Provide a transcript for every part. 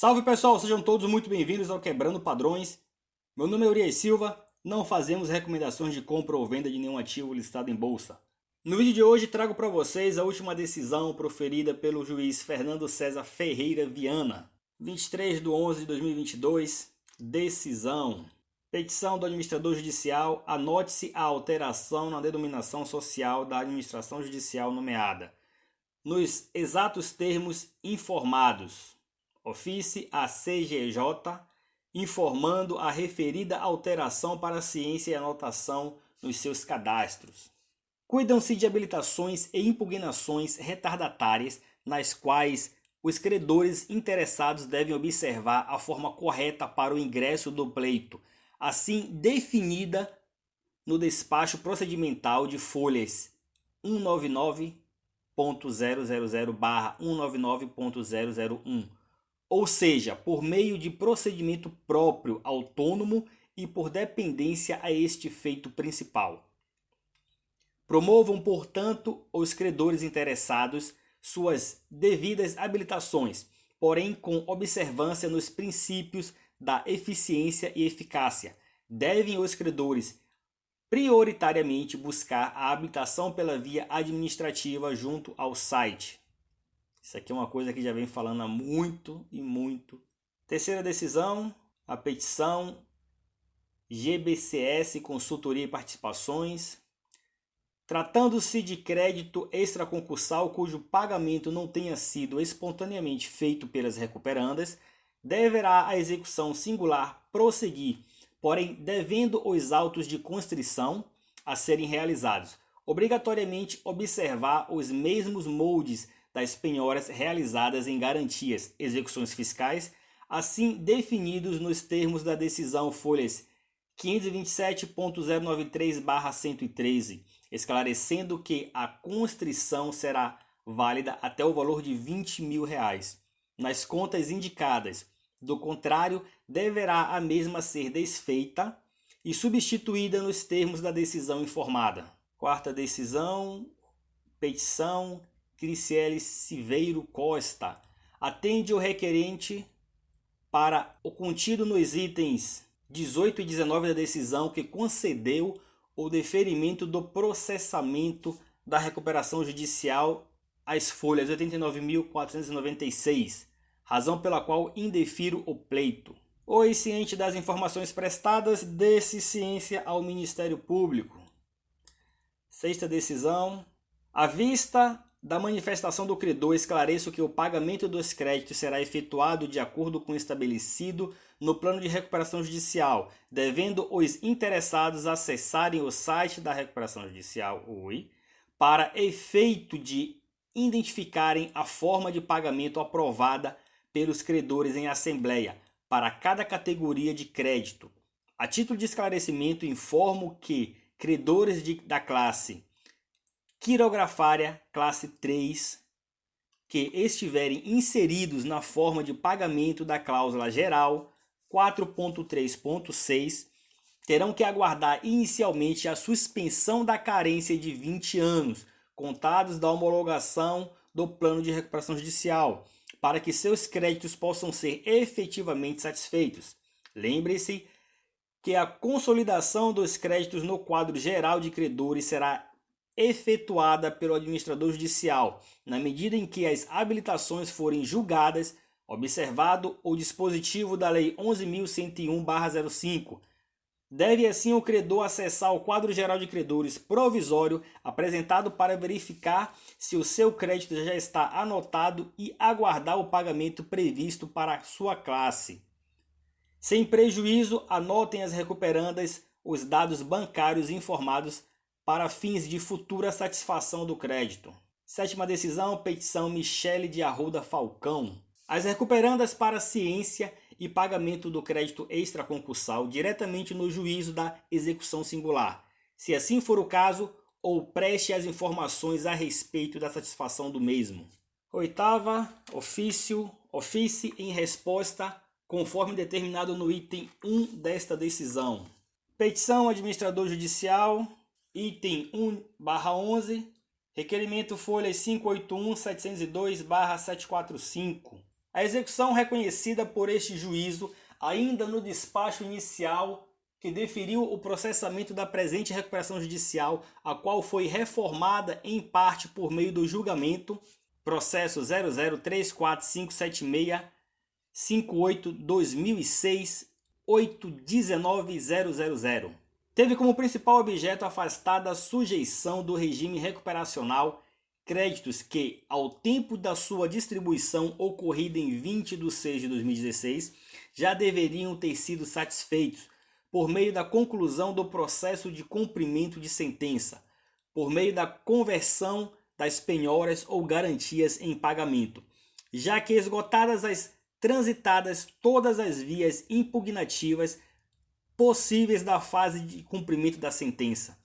Salve pessoal, sejam todos muito bem-vindos ao Quebrando Padrões. Meu nome é Urias Silva, não fazemos recomendações de compra ou venda de nenhum ativo listado em bolsa. No vídeo de hoje trago para vocês a última decisão proferida pelo juiz Fernando César Ferreira Viana. 23/11/2022, decisão. Petição do administrador judicial, anote-se a alteração na denominação social da administração judicial nomeada, nos exatos termos informados. Ofício à CGJ, informando a referida alteração para a ciência e anotação nos seus cadastros. Cuidam-se de habilitações e impugnações retardatárias, nas quais os credores interessados devem observar a forma correta para o ingresso do pleito, assim definida no despacho procedimental de folhas 199.000/199.001, ou seja, por meio de procedimento próprio, autônomo e por dependência a este feito principal. Promovam, portanto, os credores interessados suas devidas habilitações, porém com observância nos princípios da eficiência e eficácia. Devem os credores prioritariamente buscar a habilitação pela via administrativa junto ao site. Isso aqui é uma coisa que já vem falando há muito e muito. Terceira decisão, a petição GBCS Consultoria e Participações. Tratando-se de crédito extraconcursal cujo pagamento não tenha sido espontaneamente feito pelas recuperandas, deverá a execução singular prosseguir, porém devendo os autos de constrição a serem realizados, obrigatoriamente observar os mesmos moldes das penhoras realizadas em garantias, execuções fiscais, assim definidos nos termos da decisão folhas 527.093/113, esclarecendo que a constrição será válida até o valor de R$20 mil nas contas indicadas. Do contrário, deverá a mesma ser desfeita e substituída nos termos da decisão informada. Quarta decisão, petição Criciele Siveiro Costa. Atende o requerente para o contido nos itens 18 e 19 da decisão que concedeu o deferimento do processamento da recuperação judicial às folhas 89.496, razão pela qual indefiro o pleito. Oi, ciente das informações prestadas, dê-se ciência ao Ministério Público. Sexta decisão. À vista da manifestação do credor, esclareço que o pagamento dos créditos será efetuado de acordo com o estabelecido no plano de recuperação judicial, devendo os interessados acessarem o site da recuperação judicial, para efeito de identificarem a forma de pagamento aprovada pelos credores em assembleia para cada categoria de crédito. A título de esclarecimento, informo que credores da classe quirografária classe 3 que estiverem inseridos na forma de pagamento da cláusula geral 4.3.6 terão que aguardar inicialmente a suspensão da carência de 20 anos, contados da homologação do plano de recuperação judicial, para que seus créditos possam ser efetivamente satisfeitos. Lembre-se que a consolidação dos créditos no quadro geral de credores será efetuada pelo administrador judicial, na medida em que as habilitações forem julgadas, observado o dispositivo da Lei 11.101/05. Deve assim o credor acessar o quadro geral de credores provisório apresentado para verificar se o seu crédito já está anotado e aguardar o pagamento previsto para a sua classe. Sem prejuízo, anotem as recuperandas os dados bancários informados para fins de futura satisfação do crédito. Sétima decisão, petição Michele de Arruda Falcão. As recuperandas para ciência e pagamento do crédito extraconcursal diretamente no juízo da execução singular, se assim for o caso, ou preste as informações a respeito da satisfação do mesmo. Oitava, ofício em resposta, conforme determinado no item 1 desta decisão. Petição administrador judicial, item 1/11, requerimento folhas 581.702/745. A execução reconhecida por este juízo, ainda no despacho inicial que deferiu o processamento da presente recuperação judicial, a qual foi reformada em parte por meio do julgamento, processo 003457658-2006, 819000. Teve como principal objeto afastar da sujeição do regime recuperacional créditos que, ao tempo da sua distribuição ocorrida em 20 de 6 de 2016, já deveriam ter sido satisfeitos por meio da conclusão do processo de cumprimento de sentença, por meio da conversão das penhoras ou garantias em pagamento, já que esgotadas as transitadas todas as vias impugnativas possíveis da fase de cumprimento da sentença.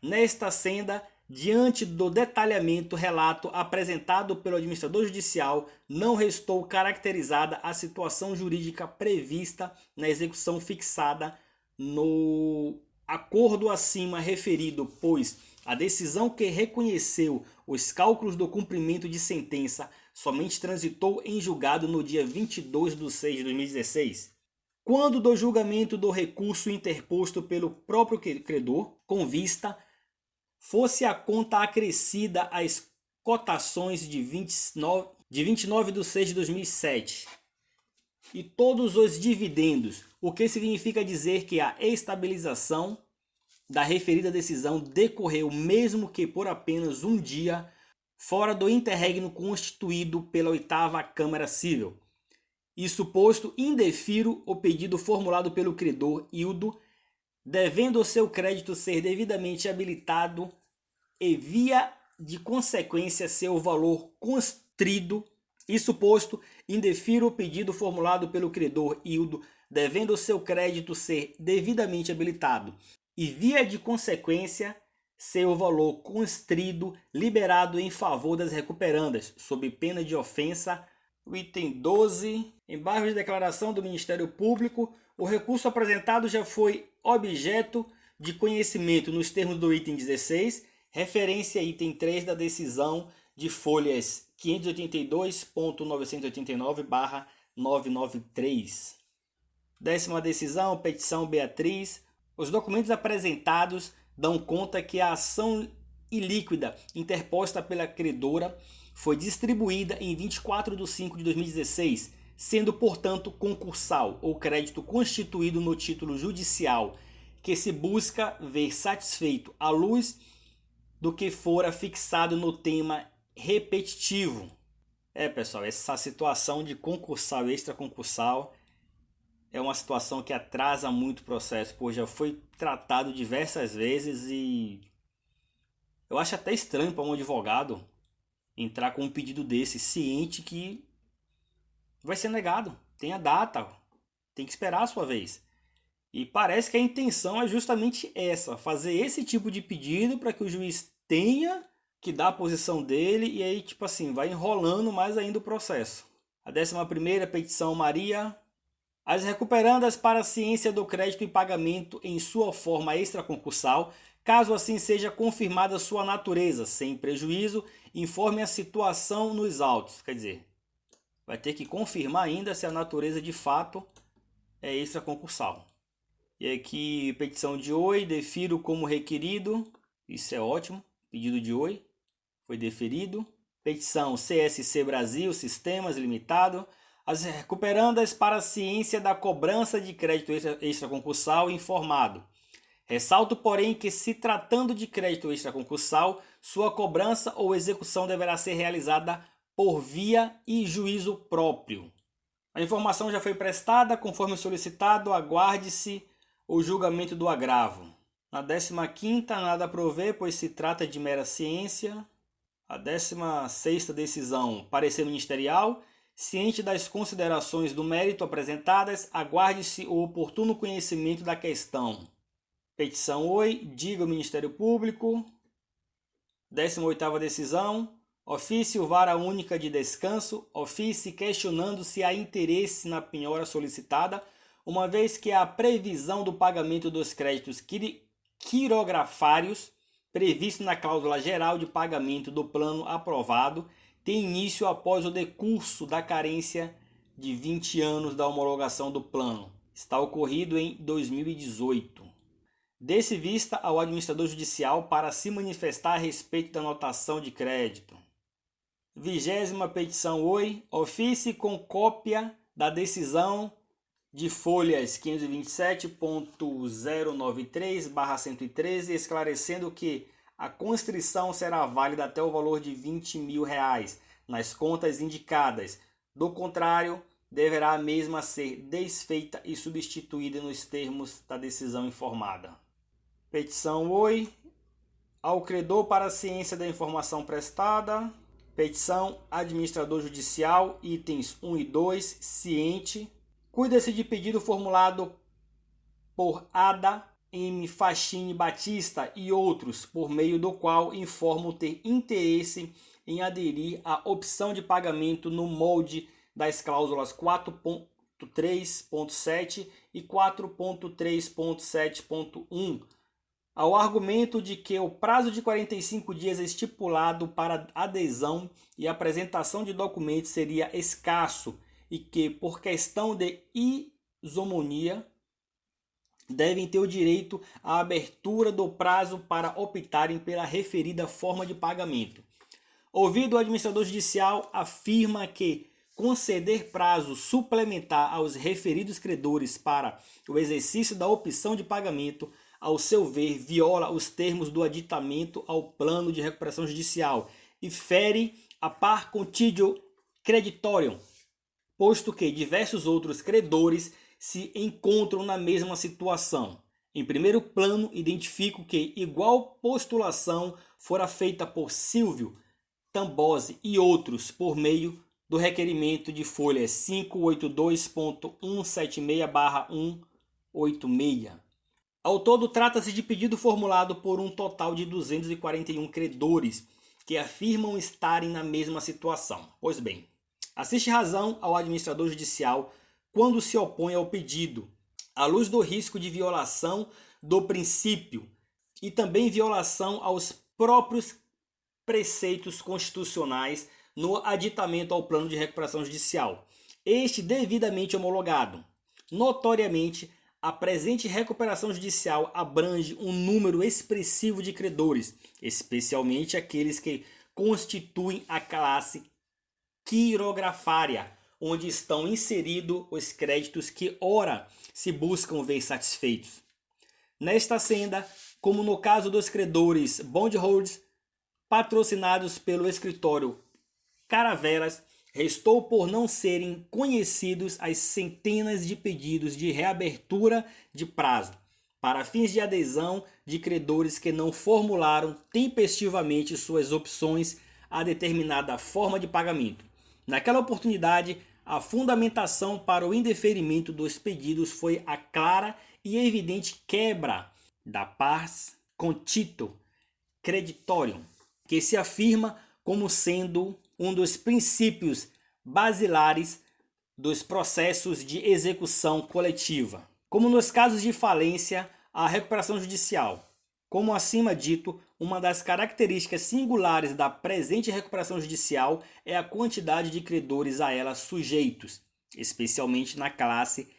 Nesta senda, diante do detalhamento relato apresentado pelo administrador judicial, não restou caracterizada a situação jurídica prevista na execução fixada no acordo acima referido, pois a decisão que reconheceu os cálculos do cumprimento de sentença somente transitou em julgado no dia 22 de 6 de 2016. Quando do julgamento do recurso interposto pelo próprio credor, com vista fosse a conta acrescida às cotações de 29 de 6 de 2007 e todos os dividendos, o que significa dizer que a estabilização da referida decisão decorreu mesmo que por apenas um dia fora do interregno constituído pela 8ª Câmara Civil. Isso posto, indefiro o pedido formulado pelo credor Hildo, devendo o seu crédito ser devidamente habilitado e via de consequência seu valor constrido. Isso posto, indefiro o pedido formulado pelo credor Hildo, devendo o seu crédito ser devidamente habilitado e via de consequência seu valor constrido liberado em favor das recuperandas, sob pena de ofensa. O item 12, embargo de declaração do Ministério Público. O recurso apresentado já foi objeto de conhecimento nos termos do item 16, referência a item 3 da decisão de folhas 582.989/993. 10ª decisão, petição Beatriz. Os documentos apresentados dão conta que a ação ilíquida interposta pela credora foi distribuída em 24 de 5 de 2016, sendo, portanto, concursal ou crédito constituído no título judicial, que se busca ver satisfeito à luz do que fora fixado no tema repetitivo. Pessoal, essa situação de concursal e extraconcursal é uma situação que atrasa muito o processo, pois já foi tratado diversas vezes e eu acho até estranho para um advogado entrar com um pedido desse, ciente que vai ser negado. Tem a data, tem que esperar a sua vez. E parece que a intenção é justamente essa, fazer esse tipo de pedido para que o juiz tenha que dar a posição dele e aí, tipo assim, vai enrolando mais ainda o processo. A 11ª petição Maria. As recuperandas para a ciência do crédito e pagamento em sua forma extraconcursal, caso assim seja confirmada sua natureza, sem prejuízo, informe a situação nos autos. Quer dizer, vai ter que confirmar ainda se a natureza de fato é extraconcursal. E aqui, petição de oi, defiro como requerido. Isso é ótimo. Pedido de oi foi deferido. Petição CSC Brasil Sistemas Limitado. As recuperandas para a ciência da cobrança de crédito extraconcursal informado. Ressalto, porém, que se tratando de crédito extraconcursal, sua cobrança ou execução deverá ser realizada por via e juízo próprio. A informação já foi prestada, conforme solicitado, aguarde-se o julgamento do agravo. Na 15ª, nada a prover, pois se trata de mera ciência. A 16ª decisão, parecer ministerial. Ciente das considerações do mérito apresentadas, aguarde-se o oportuno conhecimento da questão. Petição oi, diga o Ministério Público. 18ª decisão, ofício vara única de descanso, ofício questionando se há interesse na penhora solicitada, uma vez que a previsão do pagamento dos créditos quirografários, previsto na cláusula geral de pagamento do plano aprovado, tem início após o decurso da carência de 20 anos da homologação do plano. Está ocorrido em 2018. Dê-se vista ao administrador judicial para se manifestar a respeito da notação de crédito. 20ª petição OI, ofício com cópia da decisão de folhas 527.093/113, esclarecendo que a constrição será válida até o valor de R$20 mil nas contas indicadas. Do contrário, deverá a mesma ser desfeita e substituída nos termos da decisão informada. Petição OI, ao credor para a ciência da informação prestada. Petição administrador judicial, itens 1 e 2, ciente. Cuida-se de pedido formulado por Ada M. Fachini Batista e outros, por meio do qual informam ter interesse em aderir à opção de pagamento no molde das cláusulas 4.3.7 e 4.3.7.1, ao argumento de que o prazo de 45 dias estipulado para adesão e apresentação de documentos seria escasso e que, por questão de isomonia, devem ter o direito à abertura do prazo para optarem pela referida forma de pagamento. Ouvido o administrador judicial, afirma que conceder prazo suplementar aos referidos credores para o exercício da opção de pagamento, ao seu ver, viola os termos do aditamento ao plano de recuperação judicial e fere a par contídio creditorium, posto que diversos outros credores se encontram na mesma situação. Em primeiro plano, identifico que igual postulação fora feita por Silvio Tambose e outros por meio do requerimento de folha 582.176/186. Ao todo, trata-se de pedido formulado por um total de 241 credores que afirmam estarem na mesma situação. Pois bem, assiste razão ao administrador judicial quando se opõe ao pedido, à luz do risco de violação do princípio e também violação aos próprios preceitos constitucionais no aditamento ao plano de recuperação judicial, este devidamente homologado. Notoriamente, a presente recuperação judicial abrange um número expressivo de credores, especialmente aqueles que constituem a classe quirografária, onde estão inseridos os créditos que ora se buscam ver satisfeitos. Nesta senda, como no caso dos credores bondholders patrocinados pelo escritório Caravelas, restou por não serem conhecidos as centenas de pedidos de reabertura de prazo para fins de adesão de credores que não formularam tempestivamente suas opções a determinada forma de pagamento. Naquela oportunidade, a fundamentação para o indeferimento dos pedidos foi a clara e evidente quebra da pars contito creditorium, que se afirma como sendo um dos princípios basilares dos processos de execução coletiva. Como nos casos de falência, a recuperação judicial. Como acima dito, uma das características singulares da presente recuperação judicial é a quantidade de credores a ela sujeitos, especialmente na classe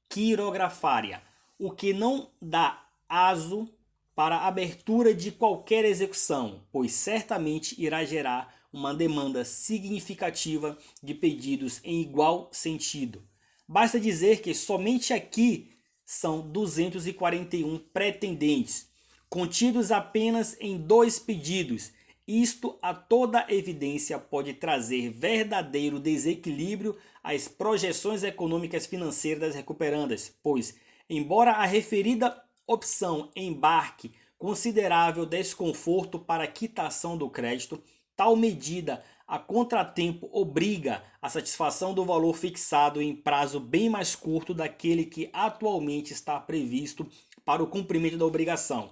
quirografária, o que não dá aso para a abertura de qualquer execução, pois certamente irá gerar uma demanda significativa de pedidos em igual sentido. Basta dizer que somente aqui são 241 pretendentes, contidos apenas em 2 pedidos. Isto, a toda evidência, pode trazer verdadeiro desequilíbrio às projeções econômicas financeiras das recuperandas, pois, embora a referida opção embarque considerável desconforto para a quitação do crédito, tal medida a contratempo obriga a satisfação do valor fixado em prazo bem mais curto daquele que atualmente está previsto para o cumprimento da obrigação,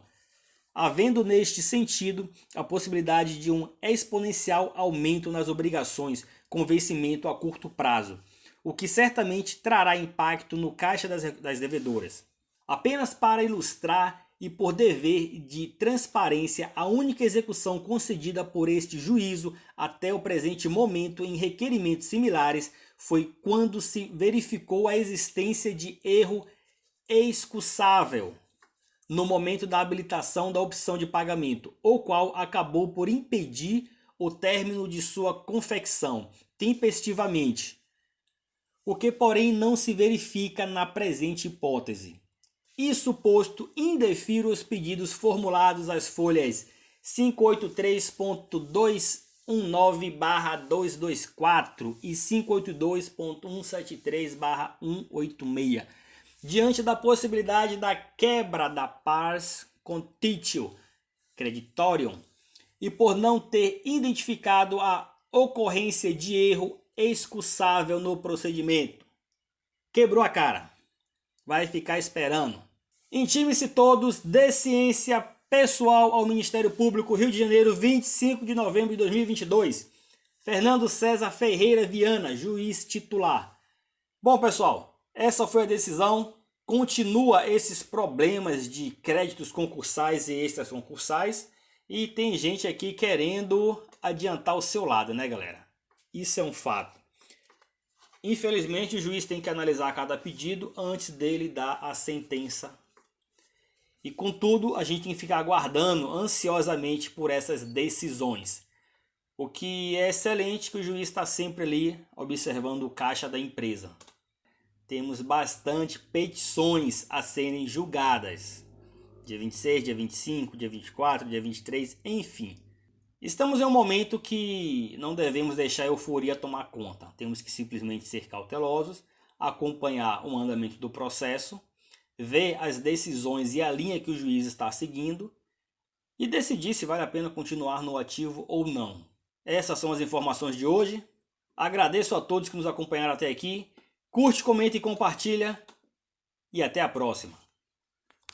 havendo neste sentido a possibilidade de um exponencial aumento nas obrigações com vencimento a curto prazo, o que certamente trará impacto no caixa das devedoras. Apenas para ilustrar e por dever de transparência, a única execução concedida por este juízo até o presente momento em requerimentos similares foi quando se verificou a existência de erro excusável no momento da habilitação da opção de pagamento, o qual acabou por impedir o término de sua confecção tempestivamente, o que porém não se verifica na presente hipótese. Isso posto, indefiro os pedidos formulados às folhas 583.219/224 e 582.173/186, diante da possibilidade da quebra da pars contitio creditorium e por não ter identificado a ocorrência de erro excusável no procedimento. Quebrou a cara. Vai ficar esperando. Intime-se todos, de ciência pessoal ao Ministério Público, Rio de Janeiro, 25 de novembro de 2022. Fernando César Ferreira Viana, juiz titular. Bom, pessoal, essa foi a decisão. Continua esses problemas de créditos concursais e extras concursais. E tem gente aqui querendo adiantar o seu lado, né, galera? Isso é um fato. Infelizmente, o juiz tem que analisar cada pedido antes dele dar a sentença. E, contudo, a gente tem que ficar aguardando ansiosamente por essas decisões. O que é excelente que o juiz está sempre ali observando o caixa da empresa. Temos bastante petições a serem julgadas. Dia 26, dia 25, dia 24, dia 23, enfim. Estamos em um momento que não devemos deixar a euforia tomar conta. Temos que simplesmente ser cautelosos, acompanhar o andamento do processo, ver as decisões e a linha que o juiz está seguindo e decidir se vale a pena continuar no ativo ou não. Essas são as informações de hoje. Agradeço a todos que nos acompanharam até aqui. Curte, comenta e compartilha. E até a próxima.